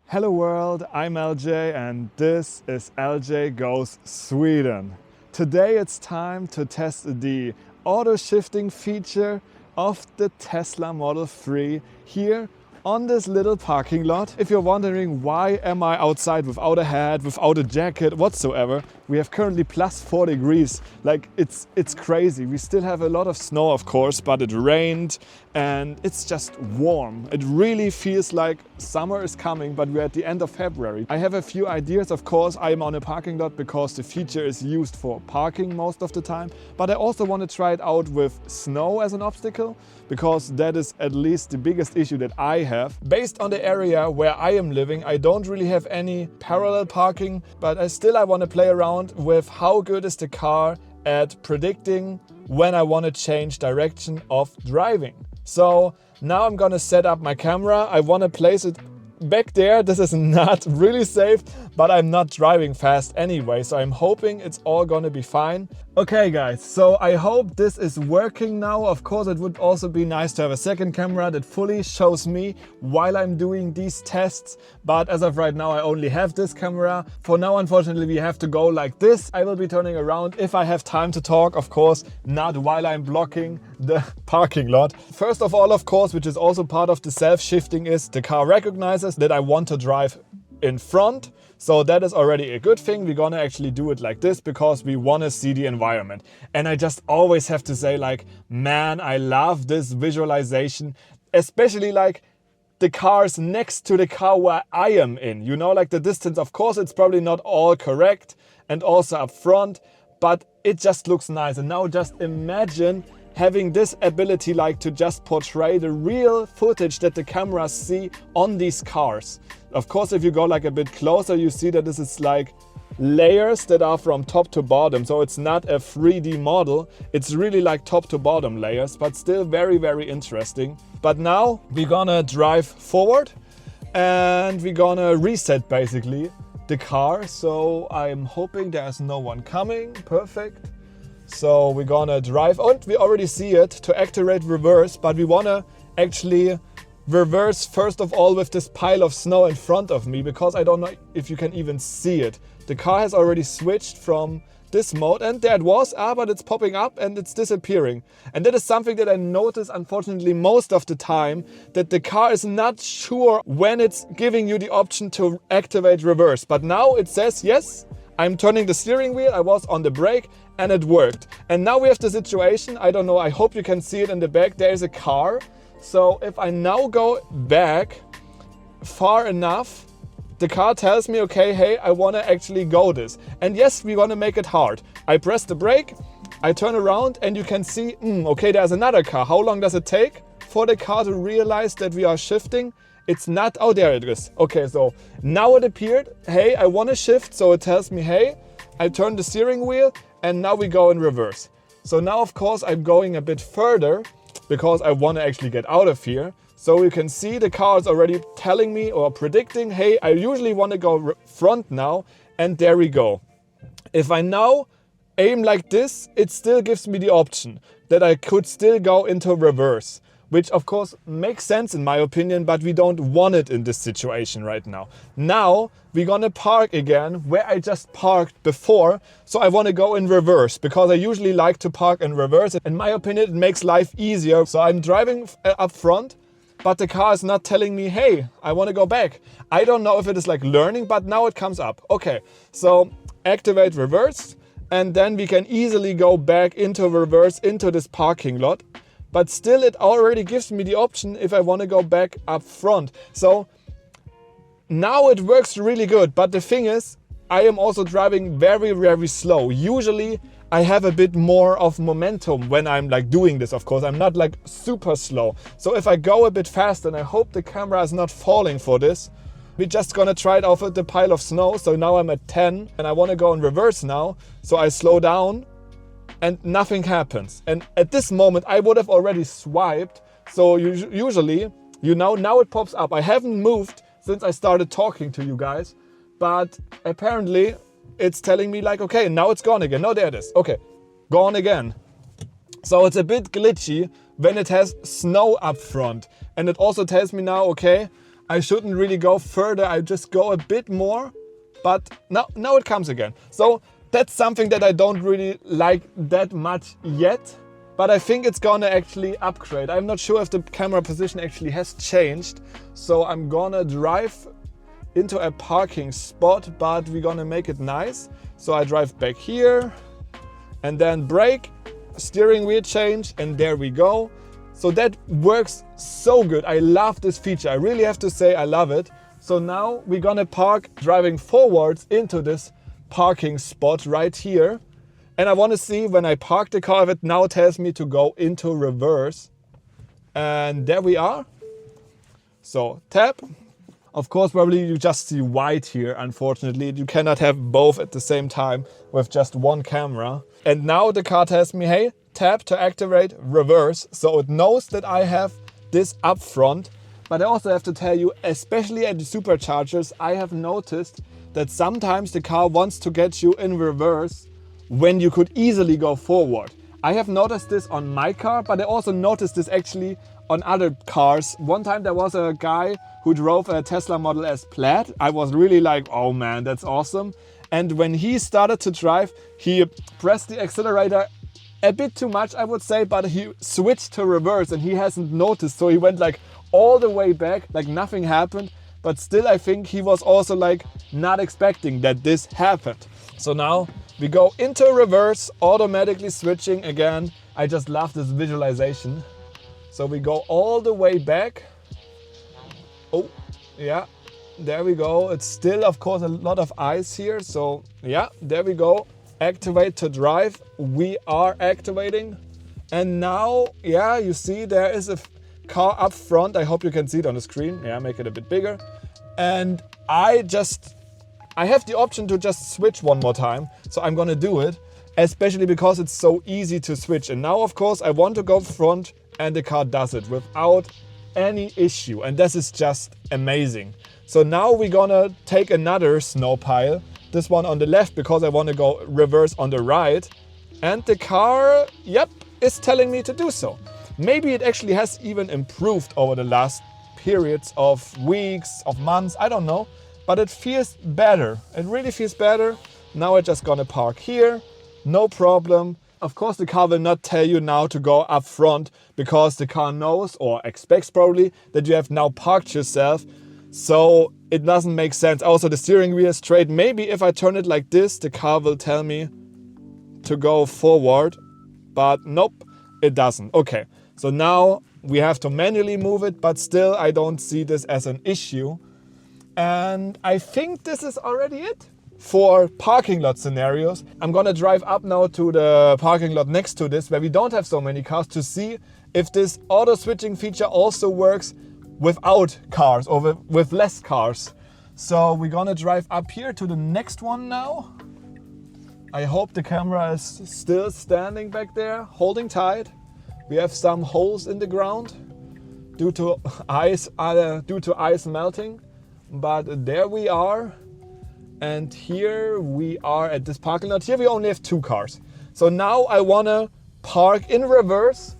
Hello world, I'm LJ and this is LJ Goes Sweden. Today it's time to test the auto shifting feature of the Tesla Model 3 here on this little parking lot. If you're wondering why am I outside without a hat, without a jacket whatsoever, we have currently plus 4 degrees. Like it's crazy. We still have a lot of snow of course, but it rained and it's just warm. It really feels like summer is coming, but we're at the end of February. I have a few ideas, of course. I am on a parking lot because the feature is used for parking most of the time, but I also want to try it out with snow as an obstacle because that is at least the biggest issue that I have. Based on the area where I am living, I don't really have any parallel parking, but I want to play around with how good is the car at predicting when I want to change direction of driving. So now I'm gonna set up my camera. I want to place it back there. This is not really safe, but I'm not driving fast anyway, so I'm hoping it's all gonna be fine. Okay guys, so I hope this is working now. Of course, it would also be nice to have a second camera that fully shows me while I'm doing these tests, but as of right now I only have this camera. For now, unfortunately, we have to go like this. I will be turning around if I have time to talk, of course, not while I'm blocking the parking lot. First of all, of course, which is also part of the self-shifting, is the car recognizes that I want to drive in front. So that is already a good thing. We're gonna actually do it like this because we want to see the environment. And I just always have to say, like, man, I love this visualization, especially like the cars next to the car where I am in, you know, like the distance. Of course, it's probably not all correct and also up front, but it just looks nice. And now just imagine having this ability, like to just portray the real footage that the cameras see on these cars. Of course, if you go like a bit closer, you see that this is like layers that are from top to bottom. So it's not a 3D model. It's really like top to bottom layers, but still very, very interesting. But now we're gonna drive forward and we're gonna reset basically the car. So I'm hoping there's no one coming. Perfect. So we're gonna drive, and we already see it, to activate reverse, but we wanna actually reverse first of all with this pile of snow in front of me, because I don't know if you can even see it. The car has already switched from this mode, and there it was, but it's popping up and it's disappearing. And that is something that I notice, unfortunately, most of the time, that the car is not sure when it's giving you the option to activate reverse. But now it says, yes, I'm turning the steering wheel, I was on the brake, and it worked. And now we have the situation, I don't know, I hope you can see it in the back, there is a car. So if I now go back far enough, the car tells me, okay, hey, I want to actually go this. And yes, we want to make it hard. I press the brake, I turn around, and you can see, okay, there's another car. How long does it take for the car to realize that we are shifting? It's not, oh, there it is. Okay, so now it appeared, hey, I want to shift. So it tells me, hey, I turn the steering wheel and now we go in reverse. So now, of course, I'm going a bit further because I want to actually get out of here. So you can see the car is already telling me or predicting, hey, I usually want to go front now. And there we go. If I now aim like this, it still gives me the option that I could still go into reverse, which of course makes sense in my opinion, but we don't want it in this situation right now. Now we're gonna park again where I just parked before. So I wanna go in reverse because I usually like to park in reverse. In my opinion, it makes life easier. So I'm driving up front, but the car is not telling me, hey, I wanna go back. I don't know if it is like learning, but now it comes up. Okay, so activate reverse, and then we can easily go back into reverse into this parking lot. But still, it already gives me the option if I want to go back up front. So now it works really good. But the thing is, I am also driving very, very slow. Usually I have a bit more of momentum when I'm like doing this, of course. I'm not like super slow. So if I go a bit faster, and I hope the camera is not falling for this, we're just gonna try it off with the pile of snow. So now I'm at 10 and I want to go in reverse now. So I slow down. And nothing happens. And at this moment, I would have already swiped. So usually, you know, now it pops up. I haven't moved since I started talking to you guys. But apparently, it's telling me like, okay, now it's gone again. No, there it is. Okay, gone again. So it's a bit glitchy when it has snow up front. And it also tells me now, okay, I shouldn't really go further. I just go a bit more, but now it comes again. So that's something that I don't really like that much yet, but I think it's gonna actually upgrade. I'm not sure if the camera position actually has changed. So I'm gonna drive into a parking spot, but we're gonna make it nice. So I drive back here and then brake, steering wheel change, and there we go. So that works so good. I love this feature. I really have to say I love it. So now we're gonna park driving forwards into this parking spot right here. And I wanna see when I park the car, if it now tells me to go into reverse. And there we are. So tap. Of course, probably you just see white here, unfortunately. You cannot have both at the same time with just one camera. And now the car tells me, hey, tap to activate reverse. So it knows that I have this up front. But I also have to tell you, especially at the superchargers, I have noticed that sometimes the car wants to get you in reverse when you could easily go forward. I have noticed this on my car, but I also noticed this actually on other cars. One time there was a guy who drove a Tesla Model S Plaid. I was really like, oh man, that's awesome. And when he started to drive, he pressed the accelerator a bit too much, I would say, but he switched to reverse and he hasn't noticed. So he went like all the way back, like nothing happened. But still, I think he was also like not expecting that this happened. So now we go into reverse, automatically switching again. I just love this visualization. So we go all the way back. Oh, yeah, there we go. It's still, of course, a lot of ice here. So yeah, there we go. Activate to drive. We are activating. And now, yeah, you see there is a car up front. I hope you can see it on the screen. Yeah, make it a bit bigger. And I have the option to just switch one more time. So I'm gonna do it, especially because it's so easy to switch. And now, of course, I want to go front and the car does it without any issue. And this is just amazing. So now we're gonna take another snow pile, this one on the left, because I want to go reverse on the right. And the car, yep, is telling me to do so. Maybe it actually has even improved over the last periods of weeks, of months, I don't know. But it feels better. It really feels better. Now I'm just gonna park here, no problem. Of course, the car will not tell you now to go up front because the car knows or expects probably that you have now parked yourself. So it doesn't make sense. Also, the steering wheel is straight. Maybe if I turn it like this, the car will tell me to go forward. But nope, it doesn't. Okay, so now we have to manually move it, but still I don't see this as an issue. And I think this is already it for parking lot scenarios. I'm gonna drive up now to the parking lot next to this, where we don't have so many cars, to see if this auto switching feature also works without cars or with less cars. So we're gonna drive up here to the next one now. I hope the camera is still standing back there, holding tight. We have some holes in the ground due to ice melting. But there we are, and here we are at this parking lot. Here we only have 2 cars. So now I wanna park in reverse.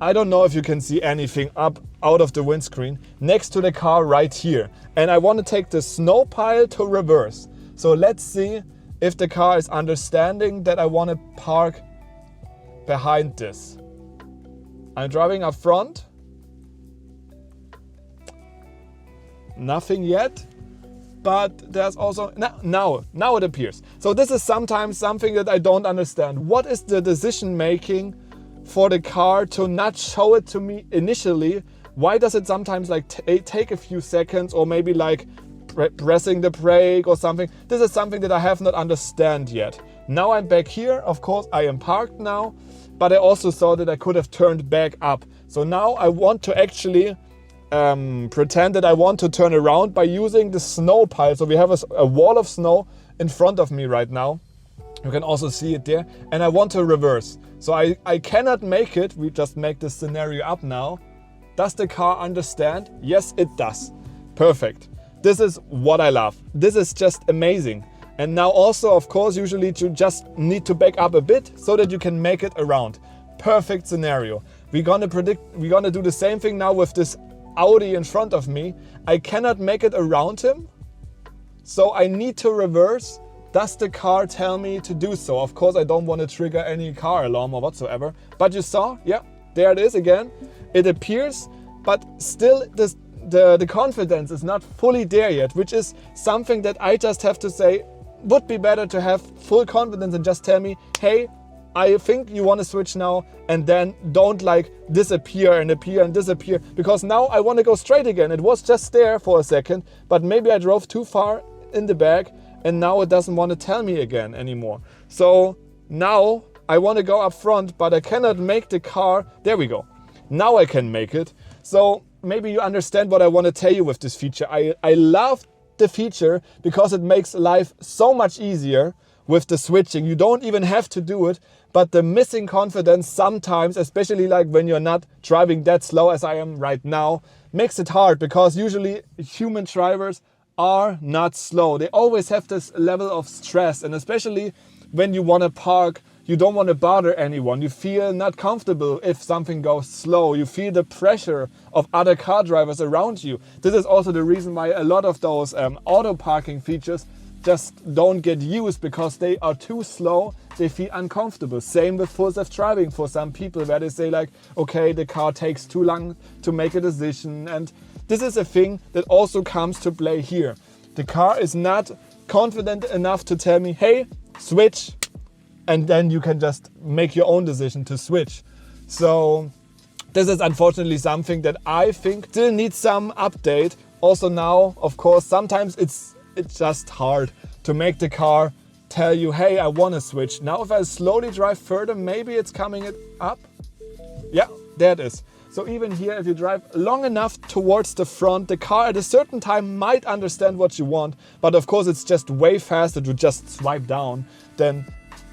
I don't know if you can see anything up out of the windscreen next to the car right here. And I wanna take the snow pile to reverse. So let's see if the car is understanding that I wanna park behind this. I'm driving up front. Nothing yet, but there's also, now it appears. So this is sometimes something that I don't understand. What is the decision making for the car to not show it to me initially? Why does it sometimes like take a few seconds, or maybe like pressing the brake or something? This is something that I have not understand yet. Now I'm back here. Of course, I am parked now, but I also saw that I could have turned back up. So now I want to actually pretend that I want to turn around by using the snow pile. So we have a wall of snow in front of me right now. You can also see it there. And I want to reverse. So I cannot make it. We just make this scenario up now. Does the car understand? Yes, it does. Perfect. This is what I love. This is just amazing. And now also, of course, usually you just need to back up a bit so that you can make it around. Perfect scenario. We're gonna do the same thing now with this Audi in front of me, I cannot make it around him. So I need to reverse. Does the car tell me to do so? Of course, I don't want to trigger any car alarm or whatsoever. But you saw, yeah, there it is again. It appears, but still the confidence is not fully there yet, which is something that I just have to say would be better to have full confidence and just tell me, hey, I think you want to switch now, and then don't like disappear and appear and disappear, because now I want to go straight again. It was just there for a second, but maybe I drove too far in the back and now it doesn't want to tell me again anymore. So now I want to go up front, but I cannot make the car. There we go. Now I can make it. So maybe you understand what I want to tell you with this feature. I love the feature because it makes life so much easier with the switching. You don't even have to do it, but the missing confidence sometimes, especially like when you're not driving that slow as I am right now, makes it hard, because usually human drivers are not slow. They always have this level of stress, and especially when you want to park, you don't want to bother anyone. You feel not comfortable if something goes slow. You feel the pressure of other car drivers around you. This is also the reason why a lot of those auto parking features just don't get used, because they are too slow. They feel uncomfortable. Same with full self-driving for some people, where they say like, okay, the car takes too long to make a decision. And this is a thing that also comes to play here. The car is not confident enough to tell me, hey, switch, and then you can just make your own decision to switch. So this is unfortunately something that I think still needs some update. Also now, of course, sometimes it's just hard to make the car tell you, hey, I want to switch. Now if I slowly drive further, maybe it's coming up. Yeah, there it is. So even here, if you drive long enough towards the front, the car at a certain time might understand what you want. But of course, it's just way faster to just swipe down than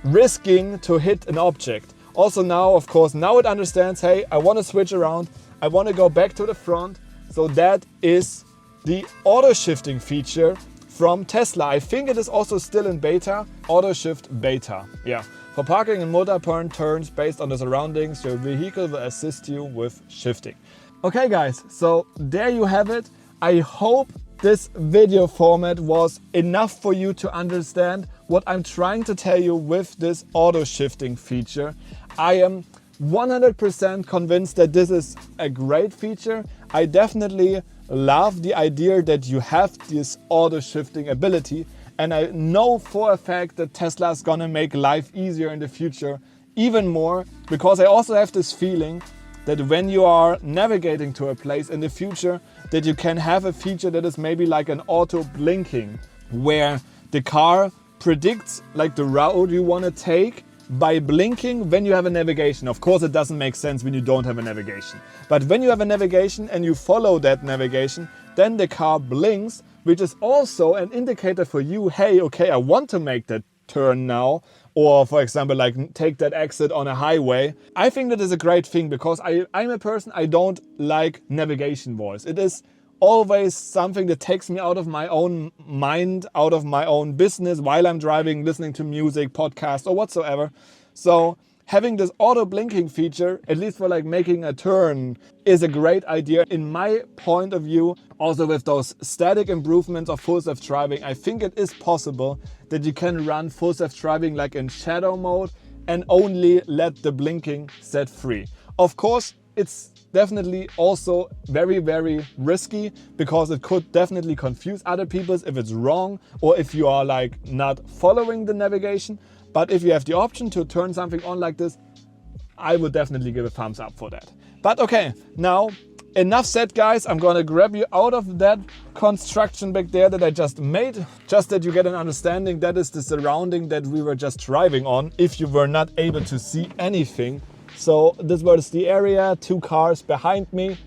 risking to hit an object. Also now, of course, now it understands, hey, I want to switch around. I want to go back to the front. So that is the auto shifting feature from Tesla. I think it is also still in beta, auto shift beta. Yeah. For parking and motor turns based on the surroundings, your vehicle will assist you with shifting. Okay guys, so there you have it. I hope this video format was enough for you to understand what I'm trying to tell you with this auto shifting feature. I am 100% convinced that this is a great feature. I definitely love the idea that you have this auto shifting ability. And I know for a fact that Tesla is gonna make life easier in the future even more, because I also have this feeling that when you are navigating to a place in the future, that you can have a feature that is maybe like an auto blinking, where the car predicts like the route you want to take by blinking when you have a navigation. Of course, it doesn't make sense when you don't have a navigation. But when you have a navigation and you follow that navigation, then the car blinks, which is also an indicator for you, hey, okay, I want to make that turn now. Or for example, like take that exit on a highway. I think that is a great thing, because I'm a person, I don't like navigation voice. It is always something that takes me out of my own mind, out of my own business while I'm driving, listening to music, podcast or whatsoever. So having this auto blinking feature, at least for like making a turn, is a great idea in my point of view. Also with those static improvements of full self-driving, I think it is possible that you can run full self-driving like in shadow mode and only let the blinking set free. Of course, it's definitely also very, very risky, because it could definitely confuse other people if it's wrong or if you are like not following the navigation. But if you have the option to turn something on like this, I would definitely give a thumbs up for that. But okay, now enough said, guys. I'm gonna grab you out of that construction back there that I just made, just that you get an understanding. That is the surrounding that we were just driving on, if you were not able to see anything. So this was the area, 2 cars behind me,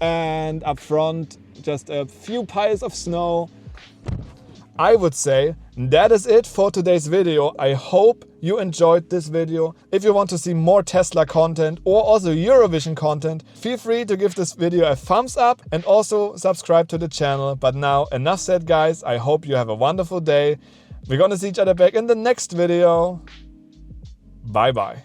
and up front just a few piles of snow. I would say that is it for today's video. I hope you enjoyed this video. If you want to see more Tesla content or also Eurovision content, feel free to give this video a thumbs up and also subscribe to the channel. But now enough said, guys. I hope you have a wonderful day. We're gonna see each other back in the next video. Bye bye.